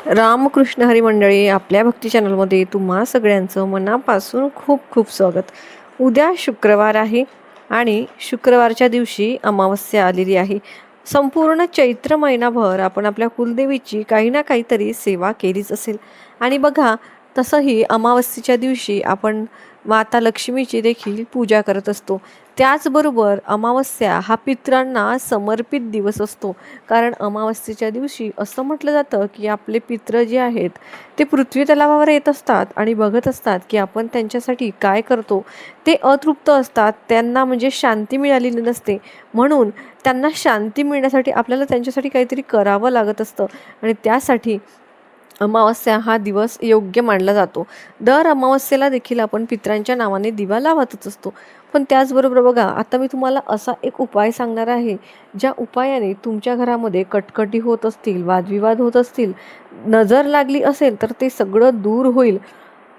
रामकृष्ण हरी मंडळी, आपल्या भक्ती चॅनलमध्ये तुम्हा सगळ्यांचं मनापासून खूप खूप स्वागत. उद्या शुक्रवार आहे आणि शुक्रवारच्या दिवशी अमावस्या आलेली आहे. संपूर्ण चैत्र महिनाभर आपण आपल्या कुलदेवीची काही ना काहीतरी सेवा केलीच असेल. आणि बघा, तसंही अमावस्येच्या दिवशी आपण माता लक्ष्मीची देखील पूजा करत असतो. त्याचबरोबर अमावस्या हा पितरांना समर्पित दिवस असतो. कारण अमावस्येच्या दिवशी असं म्हटलं जातं की आपले पित्र जे आहेत ते पृथ्वी तलावावर येत असतात आणि बघत असतात की आपण त्यांच्यासाठी काय करतो. ते अतृप्त असतात, त्यांना म्हणजे शांती मिळालेली नसते. म्हणून त्यांना शांती मिळण्यासाठी आपल्याला त्यांच्यासाठी काहीतरी करावं लागत असतं आणि त्यासाठी अमावस्या हा दिवस योग्य मानला जातो. दर अमावस्येला देखील आपण पितरांच्या नावाने दिवा लावतच असतो. पण त्याचबरोबर बघा, आता मी तुम्हाला असा एक उपाय सांगणार आहे, ज्या उपायाने तुमच्या घरामध्ये कटकटी होत असतील, वादविवाद होत असतील, नजर लागली असेल तर ते सगळं दूर होईल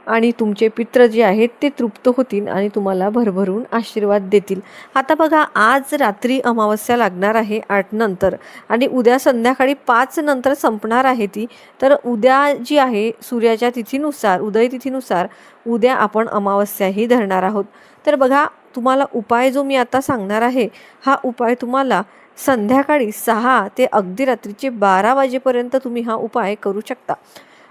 आणि तुमचे पित्र जे आहेत ते तृप्त होतील आणि तुम्हाला भरभरून आशीर्वाद देतील. आता बघा, आज रात्री अमावस्या लागणार आहे 8 नंतर आणि उद्या संध्याकाळी 5 नंतर संपणार आहे ती. तर उद्या जी आहे सूर्याच्या तिथीनुसार, उदय तिथीनुसार उद्या आपण अमावस्याही धरणार आहोत. तर बघा, तुम्हाला उपाय जो मी आता सांगणार आहे, हा उपाय तुम्हाला संध्याकाळी 6 ते अगदी रात्रीचे 12 वाजेपर्यंत तुम्ही हा उपाय करू शकता.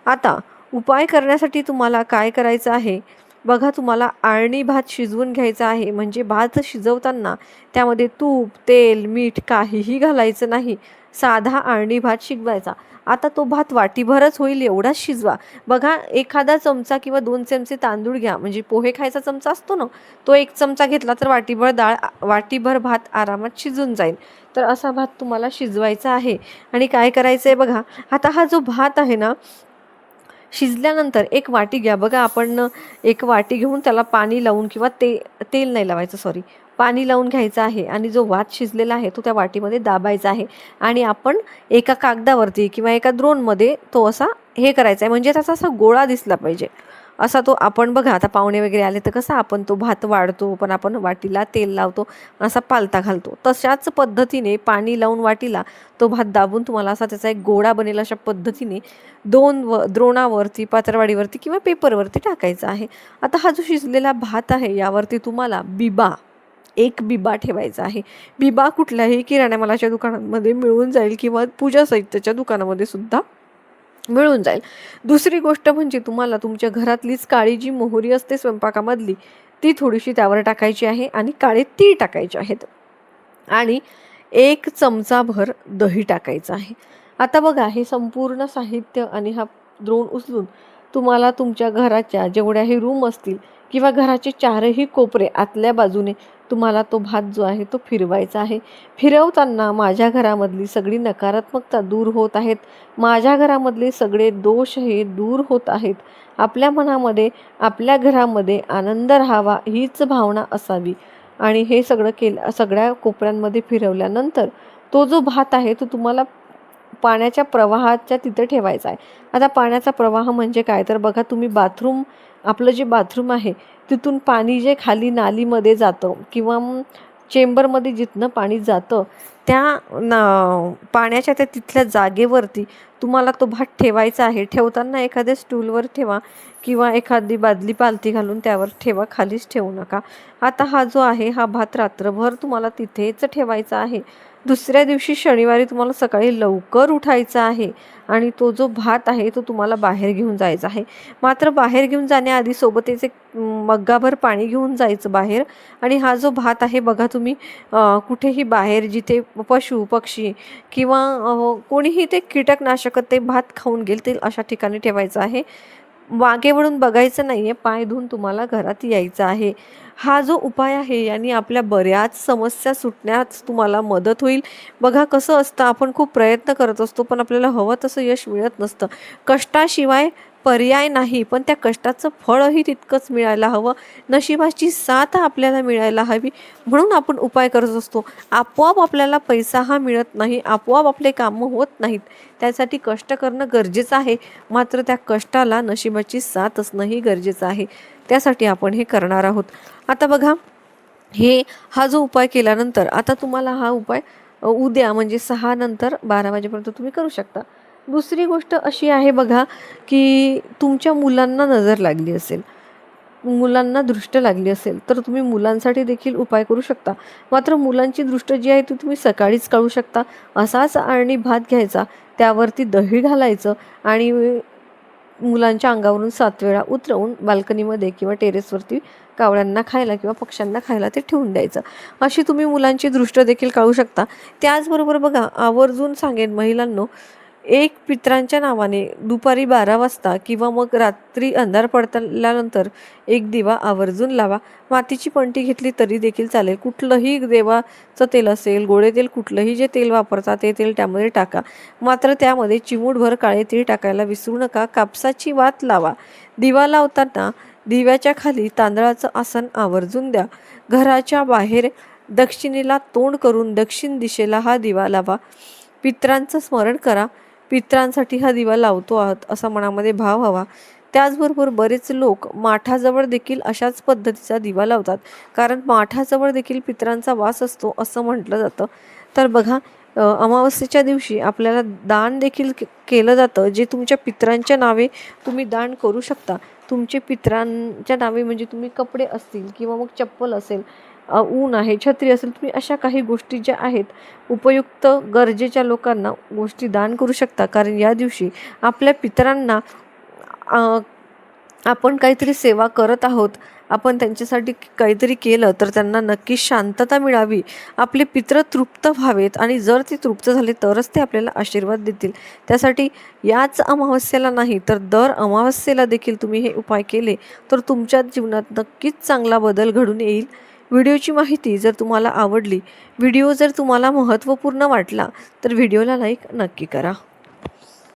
आता उपाय करण्यासाठी तुम्हाला काय करायचं आहे बघा, तुम्हाला आळणी भात शिजवून घ्यायचा आहे. म्हणजे भात शिजवताना त्यामध्ये तूप, तेल, मीठ काहीही घालायचं नाही. साधा आळणी भात शिजवायचा. आता तो भात वाटीभरच होईल एवढाच शिजवा. बघा, एखादा चमचा किंवा 2 चमचे तांदूळ घ्या. म्हणजे पोहे खायचा चमचा असतो ना, तो 1 चमचा घेतला तर वाटीभर भात आरामात शिजून जाईल. तर असा भात तुम्हाला शिजवायचा आहे. आणि काय करायचं आहे बघा, आता हा जो भात आहे ना, शिजल्यानंतर एक वाटी घ्या. बघा, आपण एक वाटी घेऊन त्याला पाणी लावून किंवा तेल नाही लावायचं, सॉरी, पाणी लावून घ्यायचं आहे आणि जो भात शिजलेला आहे तो त्या वाटीमध्ये दाबायचा आहे आणि आपण एका कागदावरती किंवा एका द्रोणमध्ये तो असा हे करायचा आहे. म्हणजे त्याचा असा गोळा दिसला पाहिजे असा तो. आपण बघा, आता पाहुणे वगैरे आले तर कसं आपण तो भात वाढतो, पण आपण वाटीला तेल लावतो, असा पालथा घालतो. तशाच पद्धतीने पाणी लावून वाटीला तो भात दाबून तुम्हाला असा त्याचा एक गोळा बनेल अशा पद्धतीने द्रोणावरती, पातळवाडीवरती किंवा पेपरवरती टाकायचा आहे. आता हा जो शिजलेला भात आहे यावरती तुम्हाला एक बिबा ठेवायचा आहे. बिबा कुठल्याही किराणा मालाच्या दुकानांमध्ये मिळून जाईल किंवा पूजा साहित्याच्या दुकानामध्ये सुद्धा मिळून जाईल. दुसरी गोष्ट म्हणजे तुम्हाला तुमच्या घरातलीच काळी जी मोहरी असते स्वयंपाकामधली, ती थोडीशी त्यावर टाकायची आहे आणि काळे तीळ टाकायचे आहेत आणि 1 चमचाभर दही टाकायचं आहे. आता बघा, हे संपूर्ण साहित्य आणि हा द्रोण उचलून तुम्हाला तुमच्या घराच्या जेवढ्याही रूम असतील किंवा घराचे 4ही कोपरे आतल्या बाजूने तुम्हाला तो भात जो आहे तो फिरवायचा आहे. फिरवताना माझ्या घरामधली सगळी नकारात्मकता दूर होत आहेत, माझ्या घरामधले सगळे दोष हे दूर होत आहेत. आपल्या मनामध्ये, आपल्या घरामध्ये आनंद राहावा हीच भावना असावी आणि हे सगळं सगळ्या कोपऱ्यांमध्ये फिरवल्यानंतर तो जो भात आहे तो तुम्हाला पाण्याच्या प्रवाहाच्या तिथे ठेवायचा आहे. आता पाण्याचा प्रवाह म्हणजे काय, तर बघा, तुम्ही आपलं जे बाथरूम आहे तिथून पाणी जे खाली नालीमध्ये जातं किंवा चेंबरमध्ये जिथनं पाणी जातं त्या पाण्याच्या त्या तिथल्या जागेवरती तुम्हाला तो भात ठेवायचा आहे. ठेवताना एखाद्या स्टूलवर ठेवा किंवा एखादी बादली पालथी घालून त्यावर ठेवा, खालीच ठेवू नका. आता हा जो आहे हा भात रात्रभर तुम्हाला तिथेच ठेवायचा आहे. दुसऱ्या दिवशी शनिवारी तुम्हाला सकाळी लवकर उठायचं आहे आणि तो जो भात आहे तो तुम्हाला बाहेर घेऊन जायचा आहे. मात्र बाहेर घेऊन जाण्याआधी सोबतच एक मग्गाभर पाणी घेऊन जायचं बाहेर. आणि हा जो भात आहे बघा, तुम्ही कुठेही बाहेर जिथे पशु पक्षी किंवा कोणीही ते कीटकनाशक ते भात खाऊन गेल अशा ठिकाणी ठेवायचं आहे. मागे वळून बघायचं नाही आहे, पाय धुवून तुम्हाला घरात यायचं आहे. हा जो उपाय आहे याने आपल्या बऱ्याच समस्या सुटण्यास तुम्हाला मदत होईल. बघा, कसं असतं, आपण खूप प्रयत्न करत असतो पण आपल्याला हवं तसं यश मिळत नसतं. कष्टाशिवाय पर्याय नाही, पण त्या कष्टाचं फळही तितकंच मिळायला हवं. नशिबाची साथ आपल्याला मिळायला हवी, म्हणून आपण उपाय करत असतो. आपोआप आपल्याला पैसा हा मिळत नाही, आपोआप आपले कामं होत नाहीत. त्यासाठी कष्ट करणं गरजेचं आहे, मात्र त्या कष्टाला नशिबाची साथ असणंही गरजेचं आहे. त्यासाठी आपण हे करणार आहोत. आता बघा, हा जो उपाय केल्यानंतर आता तुम्हाला हा उपाय उद्या म्हणजे 6 नंतर 12 वाजेपर्यंत तुम्ही करू शकता. दुसरी गोष्ट अशी आहे बघा, की तुमच्या मुलांना नजर लागली असेल, मुलांना दृष्ट लागली असेल, तर तुम्ही मुलांसाठी देखील उपाय करू शकता. मात्र मुलांची दृष्ट जी आहे ती तुम्ही सकाळीच काढू शकता. असाच अळणी भात घ्यायचा, त्यावरती दही घालायचं आणि मुलांच्या अंगावरून 7 वेळा उतरवून बाल्कनीमध्ये किंवा टेरेसवरती कावळ्यांना खायला किंवा पक्ष्यांना खायला ते ठेवून द्यायचं. अशी तुम्ही मुलांची दृष्ट देखील काढू शकता. त्याचबरोबर बघा, आवर्जून सांगेन महिलांनो, एक पितरांच्या नावाने दुपारी 12 वाजता किंवा मग रात्री अंधार पडल्यानंतर एक दिवा आवर्जून लावा. मातीची पणती घेतली तरी देखील चालेल. कुठलंही देवाचं तेल असेल, गोडे तेल, कुठलंही जे तेल वापरता ते तेल त्यामध्ये टाका. मात्र त्यामध्ये चिमूटभर काळे तीळ टाकायला विसरू नका. कापसाची वात लावा. दिवा लावताना दिव्याच्या खाली तांदळाचं आसन आवर्जून द्या. घराच्या बाहेर दक्षिणेला तोंड करून दक्षिण दिशेला हा दिवा लावा. पितरांचं स्मरण करा. पितरांसाठी हा दिवा लावतो आहात असा मनामध्ये भाव हवा. त्याचबरोबर बरेच लोक माठाजवळ देखील अशाच पद्धतीचा दिवा लावतात, कारण माठाजवळ देखील पितरांचा वास असतो असं म्हटलं जातं. तर बघा, अमावस्येच्या दिवशी आपल्याला दान देखील केलं जातं, जे तुमच्या पितरांच्या नावे तुम्ही दान करू शकता. तुमचे पितरांच्या नावे म्हणजे तुम्ही कपडे असतील किंवा मग चप्पल असेल, ऊन आहे, छत्री असेल, तुम्ही अशा काही गोष्टी ज्या आहेत उपयुक्त गरजेच्या लोकांना गोष्टी दान करू शकता. कारण या दिवशी आपल्या पितरांना आपण काहीतरी सेवा करत आहोत, आपण त्यांच्यासाठी काहीतरी केलं तर त्यांना नक्कीच शांतता मिळावी, आपले पितृ तृप्त व्हावेत आणि जर ते तृप्त झाले तरच ते आपल्याला आशीर्वाद देतील. त्यासाठी याच अमावस्येला नाही तर दर अमावस्येला देखील तुम्ही हे उपाय केले तर तुमच्या जीवनात नक्कीच चांगला बदल घडून येईल. व्हिडिओची माहिती जर तुम्हाला आवडली, व्हिडिओ जर तुम्हाला महत्त्वपूर्ण वाटला तर व्हिडिओला लाईक नक्की करा.